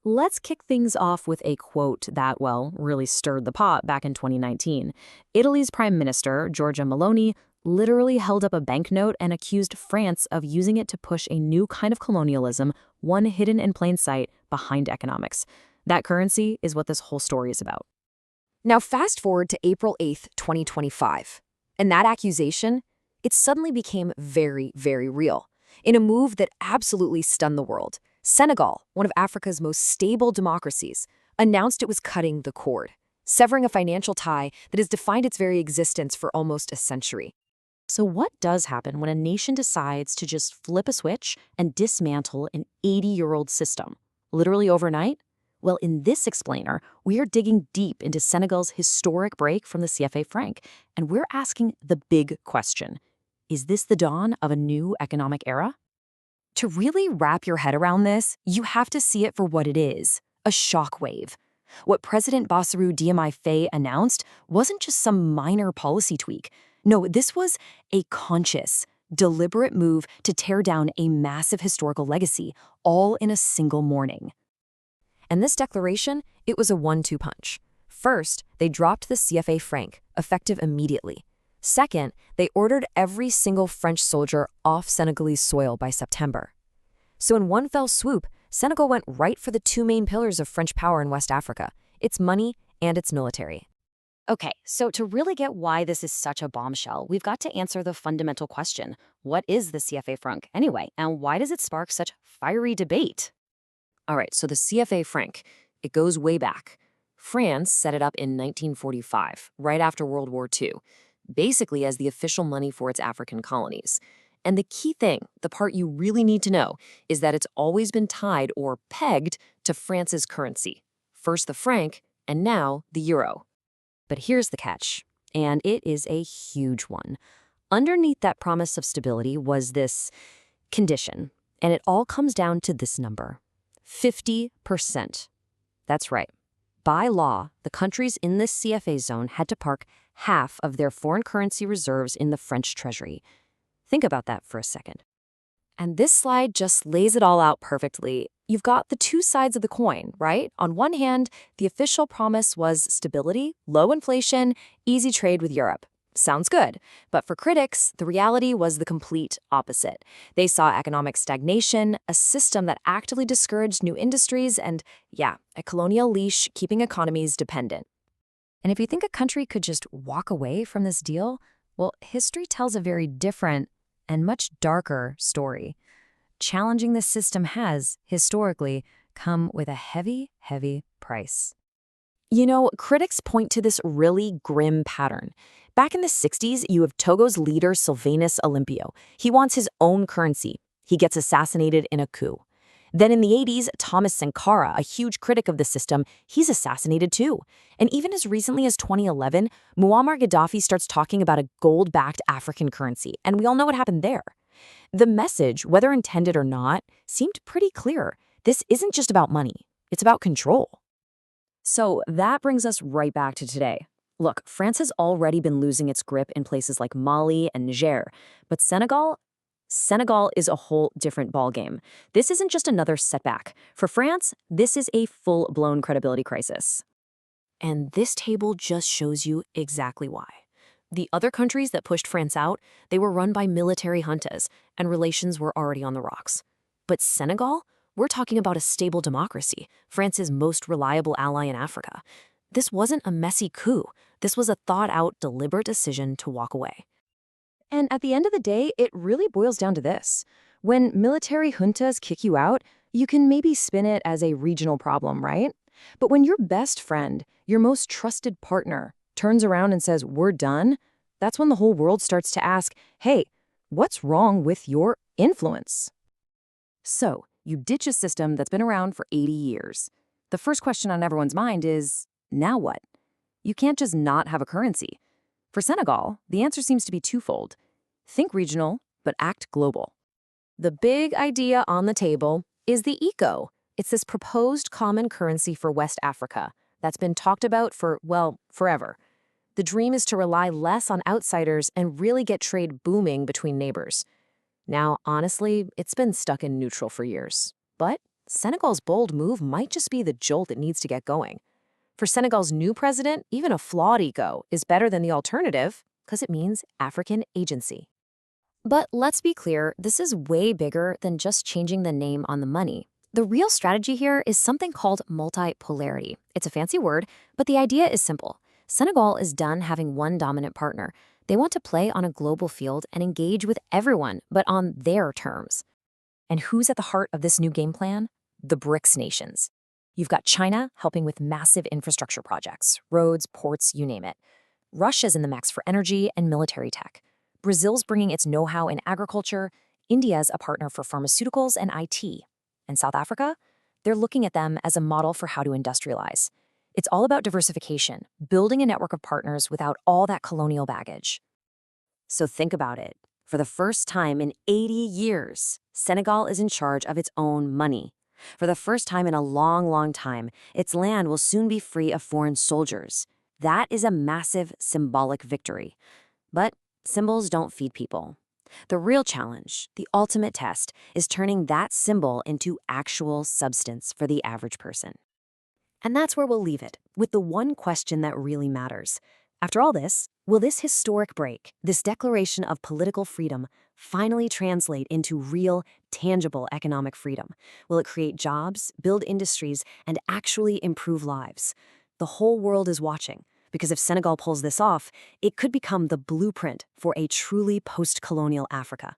Let's kick things off with a quote that, well, really stirred the pot back in 2019. Italy's Prime Minister, Giorgia Meloni, literally held up a banknote and accused France of using it to push a new kind of colonialism, one hidden in plain sight behind economics. That currency is what this whole story is about. Now fast forward to April 8th, 2025. And that accusation, it suddenly became very, very real. In a move that absolutely stunned the world, Senegal, one of Africa's most stable democracies, announced it was cutting the cord, severing a financial tie that has defined its very existence for almost a century. So what does happen when a nation decides to just flip a switch and dismantle an 80-year-old system? Literally overnight? Well, in this explainer, we are digging deep into Senegal's historic break from the CFA franc, and we're asking the big question. Is this the dawn of a new economic era? To really wrap your head around this, you have to see it for what it is, a shockwave. What President Bassirou Diomaye Faye announced wasn't just some minor policy tweak. No, this was a conscious, deliberate move to tear down a massive historical legacy, all in a single morning. And this declaration, it was a 1-2 punch. First, they dropped the CFA franc, effective immediately. Second, they ordered every single French soldier off Senegalese soil by September. So in one fell swoop, Senegal went right for the two main pillars of French power in West Africa, its money and its military. Okay, so to really get why this is such a bombshell, we've got to answer the fundamental question. What is the CFA franc anyway, and why does it spark such fiery debate? All right, so the CFA franc, it goes way back. France set it up in 1945, right after World War II, basically as the official money for its African colonies. And the key thing, the part you really need to know, is that it's always been tied or pegged to France's currency. First the franc, and now the euro. But here's the catch, and it is a huge one. Underneath that promise of stability was this condition, and it all comes down to this number, 50%. That's right. By law, the countries in this CFA zone had to park half of their foreign currency reserves in the French treasury. Think about that for a second. And this slide just lays it all out perfectly. You've got the two sides of the coin, right? On one hand, the official promise was stability, low inflation, easy trade with Europe. Sounds good. But for critics, the reality was the complete opposite. They saw economic stagnation, a system that actively discouraged new industries, and, yeah, a colonial leash keeping economies dependent. And if you think a country could just walk away from this deal, well, history tells a very different and much darker story. Challenging this system has, historically, come with a heavy, heavy price. You know, critics point to this really grim pattern. Back in the 60s, you have Togo's leader Sylvanus Olympio. He wants his own currency. He gets assassinated in a coup. Then in the 80s, Thomas Sankara, a huge critic of the system, he's assassinated too. And even as recently as 2011, Muammar Gaddafi starts talking about a gold-backed African currency, and we all know what happened there. The message, whether intended or not, seemed pretty clear. This isn't just about money, it's about control. So that brings us right back to today. Look, France has already been losing its grip in places like Mali and Niger, but Senegal is a whole different ballgame. This isn't just another setback. For France, this is a full-blown credibility crisis. And this table just shows you exactly why. The other countries that pushed France out, they were run by military juntas, and relations were already on the rocks. But Senegal? We're talking about a stable democracy, France's most reliable ally in Africa. This wasn't a messy coup. This was a thought-out, deliberate decision to walk away. And at the end of the day, it really boils down to this. When military juntas kick you out, you can maybe spin it as a regional problem, right? But when your best friend, your most trusted partner, turns around and says, "We're done," that's when the whole world starts to ask, hey, what's wrong with your influence? So, you ditch a system that's been around for 80 years. The first question on everyone's mind is, now what? You can't just not have a currency. For Senegal, the answer seems to be twofold. Think regional, but act global. The big idea on the table is the ECO. It's this proposed common currency for West Africa that's been talked about for, well, forever. The dream is to rely less on outsiders and really get trade booming between neighbors. Now, honestly, it's been stuck in neutral for years. But Senegal's bold move might just be the jolt it needs to get going. For Senegal's new president, even a flawed ego is better than the alternative because it means African agency. But let's be clear, this is way bigger than just changing the name on the money. The real strategy here is something called multipolarity. It's a fancy word, but the idea is simple. Senegal is done having one dominant partner. They want to play on a global field and engage with everyone, but on their terms. And who's at the heart of this new game plan? The BRICS nations. You've got China helping with massive infrastructure projects, roads, ports, you name it. Russia's in the mix for energy and military tech. Brazil's bringing its know-how in agriculture. India's a partner for pharmaceuticals and IT. And South Africa? They're looking at them as a model for how to industrialize. It's all about diversification, building a network of partners without all that colonial baggage. So think about it. For the first time in 80 years, Senegal is in charge of its own money. For the first time in a long, long time, its land will soon be free of foreign soldiers. That is a massive symbolic victory. But symbols don't feed people. The real challenge, the ultimate test, is turning that symbol into actual substance for the average person. And that's where we'll leave it, with the one question that really matters. After all this, will this historic break, this declaration of political freedom, finally translate into real, tangible economic freedom? Will it create jobs, build industries, and actually improve lives? The whole world is watching, because if Senegal pulls this off, it could become the blueprint for a truly post-colonial Africa.